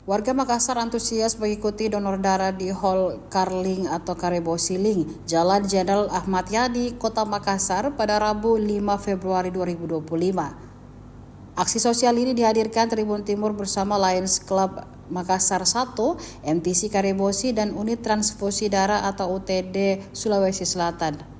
Warga Makassar antusias mengikuti donor darah di Hall Carling atau Karebo-Siling, Jalan Jenderal Ahmad Yani, Kota Makassar pada Rabu 5 Februari 2025. Aksi sosial ini dihadirkan Tribun Timur bersama Lions Club Makassar 1, MTC Karebosi, dan Unit Transfusi Darah atau UTD Sulawesi Selatan.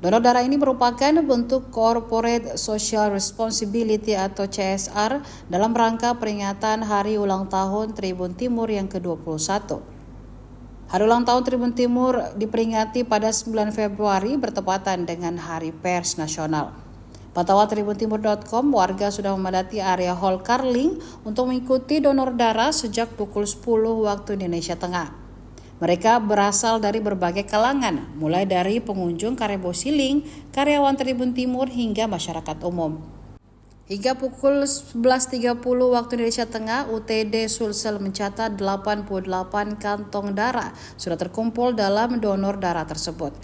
Donor darah ini merupakan bentuk Corporate Social Responsibility atau CSR dalam rangka peringatan Hari Ulang Tahun Tribun Timur yang ke-21. Hari ulang tahun Tribun Timur diperingati pada 9 Februari bertepatan dengan Hari Pers Nasional. Pantauan tribuntimur.com, warga sudah memadati area Hall Carling untuk mengikuti donor darah sejak pukul 10 waktu Indonesia Tengah. Mereka berasal dari berbagai kalangan, mulai dari pengunjung Karebo-Siling, karyawan Tribun Timur, hingga masyarakat umum. Hingga pukul 11.30 waktu Indonesia Tengah, UTD Sulsel mencatat 88 kantong darah sudah terkumpul dalam donor darah tersebut.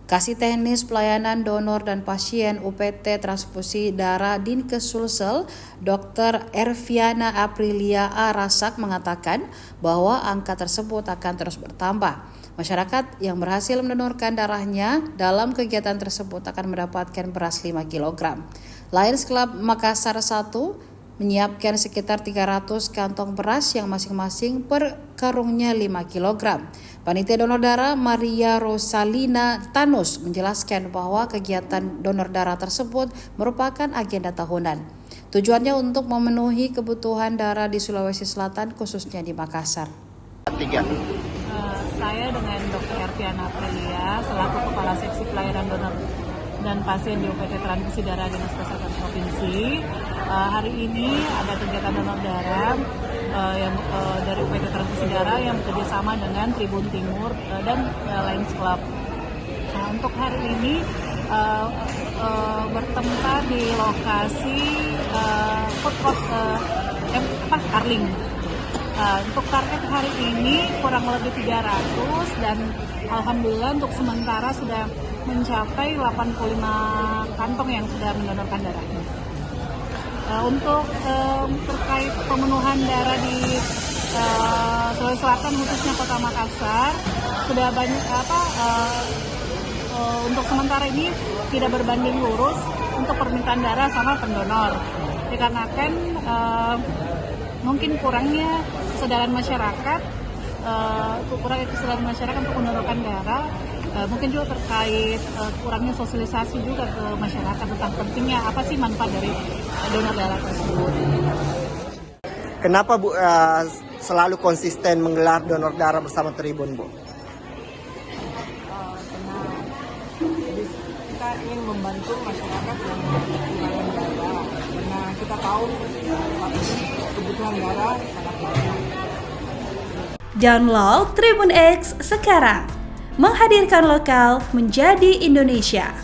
Kasih Teknis Pelayanan Donor dan Pasien UPT Transfusi Darah Dinkes Sulsel, Dr. Erviana Aprilia A. Rasak mengatakan bahwa angka tersebut akan terus bertambah. Masyarakat yang berhasil mendonorkan darahnya dalam kegiatan tersebut akan mendapatkan beras 5 kg. Lions Club Makassar 1 menyiapkan sekitar 300 kantong beras yang masing-masing per karungnya 5 kg. Panitia donor darah Maria Rosalina Tanus menjelaskan bahwa kegiatan donor darah tersebut merupakan agenda tahunan. Tujuannya untuk memenuhi kebutuhan darah di Sulawesi Selatan, khususnya di Makassar. Saya dengan Dr. Erviana Aprilia selaku Kepala Seksi Pelayanan Donor dan Pasien di UPT Transfusi Darah Dinas Kesehatan Provinsi. Hari ini ada kegiatan donor darah yang dari UPT Transfusi Darah yang bekerjasama dengan Tribun Timur dan Lions Club. Nah, untuk hari ini bertempat di lokasi food court Carling. Untuk target hari ini kurang lebih 300 dan alhamdulillah untuk sementara sudah mencapai 85 kantong yang sudah mendonorkan darahnya. Untuk terkait pemenuhan darah di Sulawesi Selatan khususnya Kota Makassar sudah banyak untuk sementara ini tidak berbanding lurus untuk permintaan darah sama pendonor dikarenakan mungkin kurangnya kesadaran masyarakat untuk mendonorkan darah. Mungkin juga terkait kurangnya sosialisasi juga ke masyarakat tentang pentingnya apa sih manfaat dari donor darah tersebut. Kenapa Bu selalu konsisten menggelar donor darah bersama Tribun, Bu? Jadi kita ingin membantu masyarakat yang kekurangan darah. Karena kita tahu saat ini kebutuhan darah sangat banyak. Download Tribun X sekarang. Menghadirkan lokal menjadi Indonesia.